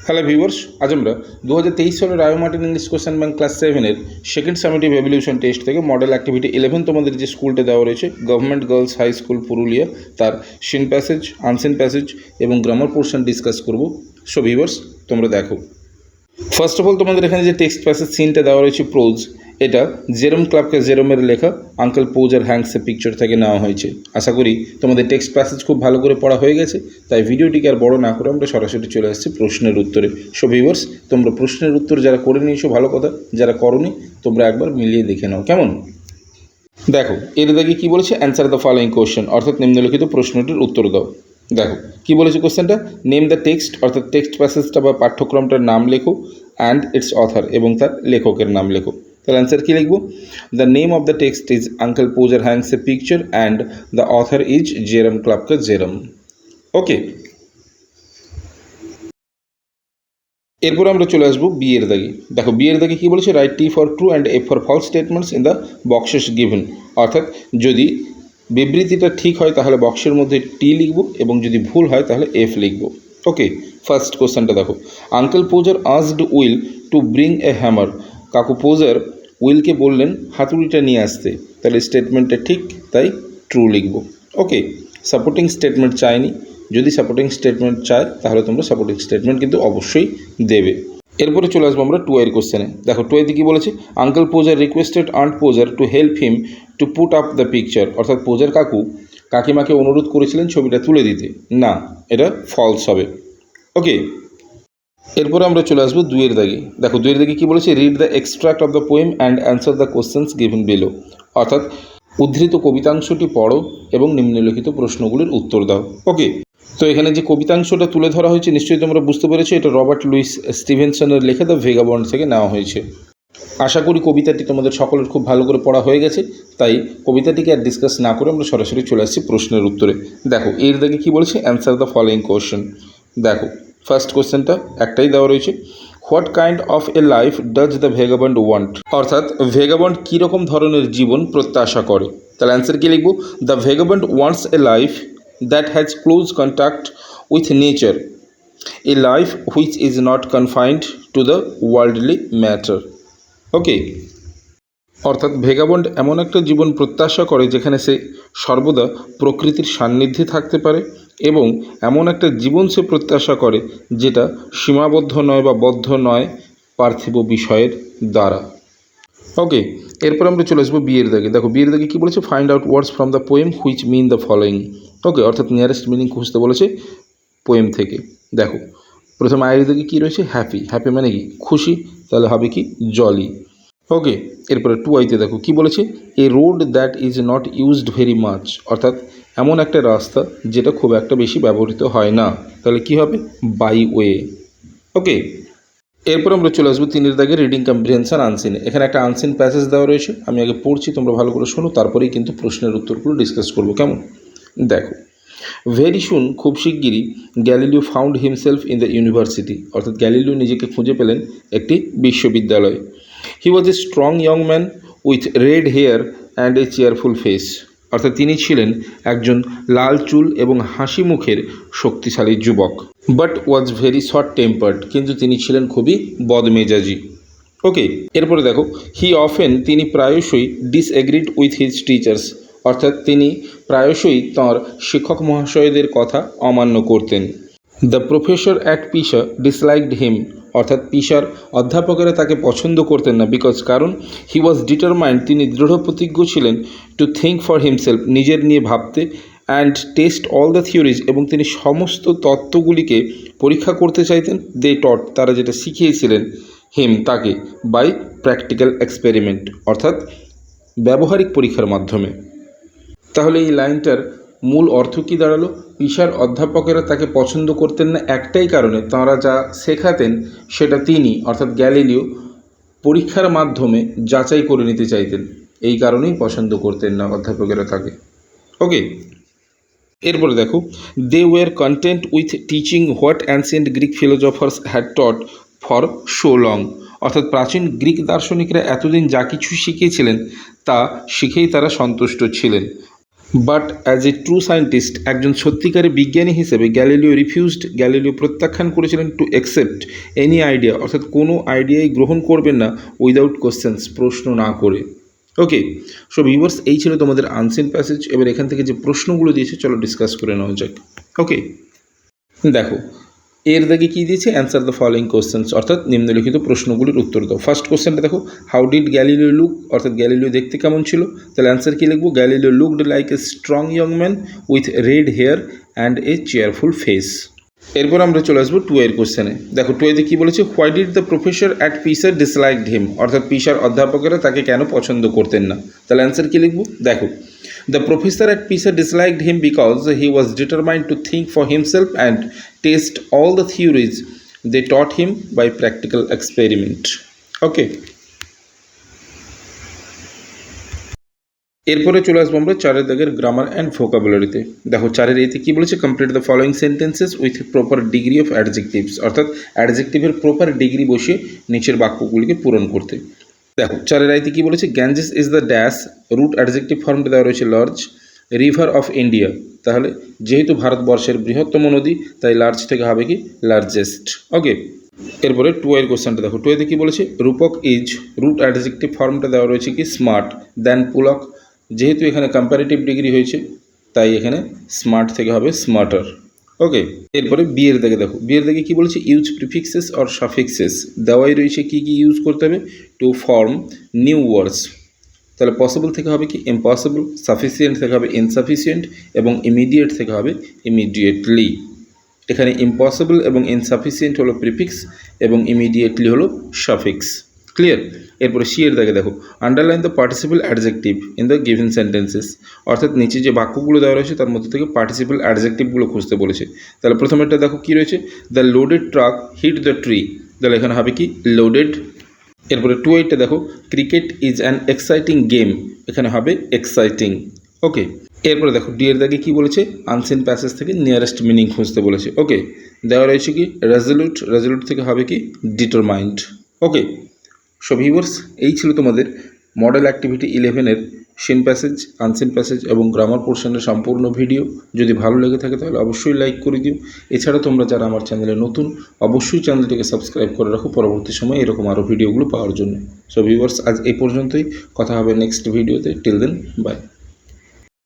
Hello viewers, আজ আমরা 2023 সালের Ray Martin English question bank class 7-এর সেকেন্ড সামেটিভ এভ্যালুয়েশন টেস্ট থেকে মডেল অ্যাক্টিভিটি 11 তোমাদের যে স্কুলটা দেওয়া রয়েছে government girls high school Purulia, তার সিন প্যাসেজ, আনসিন প্যাসেজ এবং গ্রামার পোর্শন ডিসকাস করব। সো ভিউয়ার্স, তোমরা দেখো। ফার্স্ট অফ অল তোমাদের এখানে যে টেক্সট প্যাসেজ সিনটা দেওয়া রয়েছে প্রোজ, এটা জেরম ক্লাবকে জেরোমের লেখা আঙ্কেল পোজার হ্যাংসের পিকচার থেকে নেওয়া হয়েছে। আশা করি তোমাদের টেক্সট প্যাসেজ খুব ভালো করে পড়া হয়ে গেছে, তাই ভিডিওটিকে আর বড় না করে আমরা সরাসরি চলে আসছি প্রশ্নের উত্তরে। সো ভিউয়ার্স, তোমরা প্রশ্নের উত্তর যারা করে নিয়েছো ভালো কথা, যারা করোনি তোমরা একবার মিলিয়ে দেখে নাও কেমন। দেখো এর দাগে কী বলেছে, অ্যান্সার দ্য ফলোয়িং কোশ্চেন, অর্থাৎ নিম্নলিখিত প্রশ্নটির উত্তর দাও। দেখো কী বলেছে কোশ্চেনটা, নেম দ্য টেক্সট, অর্থাৎ টেক্সট প্যাসেজটা বা পাঠ্যক্রমটার নাম লেখো, অ্যান্ড ইটস অথার, এবং তার লেখকের নাম লেখো। তাহলে অ্যান্সার কী লিখবো, the name of the text is Uncle Podger hangs a picture and the author is Jerome ক্লাবকে জেরম। ওকে, এরপর আমরা চলে আসবো বি এর দাগে। দেখো বি এর দাগে কী বলেছে, write T for true and F for false statements in the boxes given, অর্থাৎ যদি বিবৃতিটা ঠিক হয় তাহলে বক্সের মধ্যে টি লিখব এবং যদি ভুল হয় তাহলে এফ লিখব। ওকে, ফার্স্ট কোশ্চেনটা দেখো, uncle Podger asked will to bring a hammer, কাকু পোজার উইলকে বললেন হাতুড়িটা নিয়ে আসতে, তাহলে স্টেটমেন্টটা ঠিক, তাই ট্রু লিখব। ওকে, সাপোর্টিং স্টেটমেন্ট চাইনি, যদি সাপোর্টিং স্টেটমেন্ট চায় তাহলে তোমরা সাপোর্টিং স্টেটমেন্ট কিন্তু অবশ্যই দেবে। এরপরে চলে আসবো আমরা টু এর কোশ্চেনে। দেখো টু এতে কী বলেছে, uncle Poser requested aunt Poser to help him to put up the picture, অর্থাৎ পোজার কাকু কাকিমাকে অনুরোধ করেছিলেন ছবিটা তুলে দিতে। না, এটা ফলস হবে। ওকে, এরপরে আমরা চলে আসবো দুইয়ের দাগে। দেখো দুইয়ের দাগে কী বলেছে, read the extract of the poem and answer the questions given below, অর্থাৎ উদ্ধৃত কবিতাংশটি পড়ো এবং নিম্নলিখিত প্রশ্নগুলির উত্তর দাও। ওকে, তো এখানে যে কবিতাংশটা তুলে ধরা হয়েছে নিশ্চয়ই তোমরা বুঝতে পেরেছো, এটা রবার্ট লুইস স্টিভেনসনের লেখা দ্য ভেগাবন্ড থেকে নেওয়া হয়েছে। আশা করি কবিতাটি তোমাদের সকলের খুব ভালো করে পড়া হয়ে গেছে, তাই কবিতাটিকে আর ডিসকাস না করে আমরা সরাসরি চলে আসছি প্রশ্নের উত্তরে। দেখো এর দাগে কী বলেছে, অ্যান্সার দ্য ফলোয়িং কোশ্চেন। দেখো ফার্স্ট কোশ্চেনটা একটাই দেওয়া রয়েছে, what kind of a life does the vagabond want, অর্থাৎ ভেগাবন্ড কীরকম ধরনের জীবন প্রত্যাশা করে। তাহলে অ্যান্সার কী লিখব, the vagabond wants a life that has close contact with nature, a life which is not confined to the worldly matter. ওকে, অর্থাৎ ভেগাবন্ড এমন একটা জীবন প্রত্যাশা করে যেখানে সে সর্বদা প্রকৃতির সান্নিধ্যে থাকতে পারে, এবং এমন একটা জীবন সে প্রত্যাশা করে যেটা সীমাবদ্ধ নয় বা বদ্ধ নয় পার্থিব বিষয়ের দ্বারা। ওকে, এরপর আমরা চলে আসবো বিয়ের দাগে। দেখো বিয়ের দাগে কী বলেছে, find out words from the poem which mean the following. Okay, অর্থাৎ নিয়ারেস্ট মিনিং খুঁজতে বলেছে পোয়েম থেকে। দেখো প্রথম আয়ের দিকে কী রয়েছে, হ্যাপি, হ্যাপি মানে কি খুশি, তাহলে হবে কি জলি। ওকে, এরপরে টু আইতে দেখো কী বলেছে, a road that is not used very much, অর্থাৎ এমন একটা রাস্তা যেটা খুব একটা বেশি ব্যবহৃত হয় না, তাহলে কি হবে বাইওয়ে। ওকে, এরপর আমরা চলে আসবো তিনের দাগে রিডিং কম্প্রিহেনশন আনসিনে। এখানে একটা আনসিন প্যাসেজ দেওয়া রয়েছে, আমি আগে পড়ছি, তোমরা ভালো করে শোনো, তারপরেই কিন্তু প্রশ্নের উত্তরগুলো ডিসকাস করবো কেমন। দেখো, ভেরি সুন, খুব শিগগিরই, Galileo found himself in the university, অর্থাৎ গ্যালিলিও নিজেকে খুঁজে পেলেন একটি বিশ্ববিদ্যালয়ে। He was a strong young man with red hair and a cheerful face, অর্থাৎ তিনি ছিলেন একজন লাল চুল এবং হাসি মুখের শক্তিশালী যুবক। But was very short tempered, কিন্তু তিনি ছিলেন খুবই বদমেজাজি। ওকে, এরপরে দেখো, হি অফেন, তিনি প্রায়শই ডিসএগ্রিড উইথ হিজ টিচার্স, অর্থাৎ তিনি প্রায়শই তাঁর শিক্ষক মহাশয়দের কথা অমান্য করতেন। দ্য প্রফেসর অ্যাট পিসা ডিসলাইকড হিম, অর্থাৎ পিসার অধ্যাপকেরা তাকে পছন্দ করতেন না, বিকজ কারণ হি ওয়াজ ডিটারমাইন্ড, তিনি দৃঢ় প্রতিজ্ঞ ছিলেন, টু থিঙ্ক ফর হিমসেলফ, নিজের নিয়ে ভাবতে, and test all the theories, এবং তিনি সমস্ত তত্ত্বগুলিকে পরীক্ষা করতে চাইতেন। দে টট, তারা যেটা শিখিয়েছিলেন হিম তাকে, বাই প্র্যাকটিক্যাল এক্সপেরিমেন্ট, অর্থাৎ ব্যবহারিক পরীক্ষার মাধ্যমে। তাহলে এই লাইনটার মূল অর্থ কী দাঁড়ালো, পিসার অধ্যাপকেরা তাকে পছন্দ করতেন না একটাই কারণে, তাঁরা যা শেখাতেন সেটা তিনি অর্থাৎ গ্যালিলিও পরীক্ষার মাধ্যমে যাচাই করে নিতে চাইতেন, এই কারণেই পছন্দ করতেন না অধ্যাপকেরা তাকে। ওকে, এরপরে দেখো, they were content with teaching what ancient Greek philosophers had taught for so long, অর্থাৎ প্রাচীন গ্রিক দার্শনিকরা এতদিন যা কিছু শিখিয়েছিলেন তা শিখেই তারা সন্তুষ্ট ছিলেন। But as a true scientist, একজন সত্যিকারের বিজ্ঞানী হিসেবে গ্যালিলিও প্রত্যাখ্যান করেছিলেন টু অ্যাকসেপ্ট এনি আইডিয়া, অর্থাৎ কোনো আইডিয়াই গ্রহণ করবেন না উইদাউট কোশ্চেন্স, প্রশ্ন না করে। ওকে, সো ভিউয়ার্স, এই ছিল তোমাদের আনসিন প্যাসেজ। এবার এখান থেকে যে প্রশ্নগুলো দিয়েছে চলো ডিসকাস করে নেওয়া যাক। ওকে, দেখো এর দাগে কী দিয়েছে, অ্যান্সার দ্য ফলোয়িং কোশ্চেন্স, অর্থাৎ নিম্নলিখিত প্রশ্নগুলির উত্তর দাও। ফার্স্ট কোশ্চেনটা দেখো, হাউ ডিড গ্যালিলিও লুক, অর্থাৎ গ্যালিলিও দেখতে কেমন ছিল। তাহলে অ্যান্সার কী লিখবো, Galileo looked like a strong young man with red hair and a cheerful face. এরপর আমরা চলে আসবো টু এর কোশ্চেনে। দেখো টু এতে কী বলেছে, why did the professor at Pisa disliked him, অর্থাৎ পিসার অধ্যাপকেরা তাকে কেন পছন্দ করতেন না। তাহলে অ্যান্সার কী লিখবো, দেখো the professor at PISA disliked him because he was determined to think for himself and test all the theories they taught him by practical experiment. Okay. এরপরে চলে আসবো আমরা চারের দাগের গ্রামার অ্যান্ড ভোকাবুলারিতে। দেখো চারের এতে কী বলেছে, complete the following sentences with proper degree of adjectives, অর্থাৎ অ্যাডজেক্টিভের প্রপার ডিগ্রি বসিয়ে নিচের বাক্যগুলিকে পূরণ করতে। দেখো চারের আইতে কী বলেছে, Ganges is the dash, root adjective ফর্মটা দেওয়া রয়েছে লার্জ, রিভার অফ ইন্ডিয়া, তাহলে যেহেতু ভারতবর্ষের বৃহত্তম নদী তাই লার্জ থেকে হবে কি লার্জেস্ট। ওকে, এরপরে টু এর কোশ্চেনটা দেখো, টু এতে কী বলেছে, রূপক ইজ, রুট অ্যাডজেক্টিভ ফর্মটা দেওয়া রয়েছে কি স্মার্ট দেন পুলক, যেহেতু এখানে কম্প্যারেটিভ ডিগ্রি হয়েছে তাই এখানে স্মার্ট থেকে হবে স্মার্টার। ওকে, এরপরে বিয়ের দাগে দেখো, বিয়ের দাগে কী বলেছে, ইউজ প্রিফিক্সেস অর সাফিক্সেস, দেওয়াই রয়েছে কী কী ইউজ করতে হবে টু ফর্ম নিউ ওয়ার্ডস। তাহলে পসিবল থেকে হবে কি ইম্পসিবল, সাফিসিয়েন্ট থেকে হবে ইনসাফিসিয়েন্ট এবং ইমিডিয়েট থেকে হবে ইমিডিয়েটলি। এখানে ইম্পসিবল এবং ইনসাফিসিয়েন্ট হলো প্রিফিক্স এবং ইমিডিয়েটলি হলো সাফিক্স। ক্লিয়ার। এরপরে সি এর দাগে দেখো, underline the participle adjective in the given sentences, অর্থাৎ নিচে যে বাক্যগুলো দেওয়া রয়েছে তার মধ্যে থেকে পার্টিসিপল অ্যাডজেক্টিভগুলো খুঁজতে বলেছে। তাহলে প্রথমেরটা দেখো কী রয়েছে, the loaded truck hit the tree, তাহলে এখানে হবে কি লোডেড। এরপরে টু এইটটা দেখো, cricket is an exciting game, এখানে হবে এক্সাইটিং। ওকে, এরপরে দেখো ডি এর দাগে কী বলেছে, আনসিন প্যাসেজ থেকে নিয়ারেস্ট মিনিং খুঁজতে বলেছে। ওকে, দেওয়া রয়েছে কি রেজলিউট, রেজলিউট থেকে হবে কি ডিটারমাইন্ড। ওকে, সো ভিউয়ার্স, এই ছিল তোমাদের মডেল অ্যাক্টিভিটি 11-এর সিন প্যাসেজ, আনসিন প্যাসেজ এবং গ্রামার পোর্শনের সম্পূর্ণ ভিডিও। যদি ভালো লেগে থাকে তাহলে অবশ্যই লাইক করে দিও। এছাড়া তোমরা যারা আমার চ্যানেলে নতুন অবশ্যই চ্যানেলটিকে সাবস্ক্রাইব করে রাখো পরবর্তী সময়ে এরকম আরও ভিডিওগুলো পাওয়ার জন্য। সো ভিউয়ার্স, আজ এই পর্যন্তই, কথা হবে নেক্সট ভিডিওতে। Till then, by.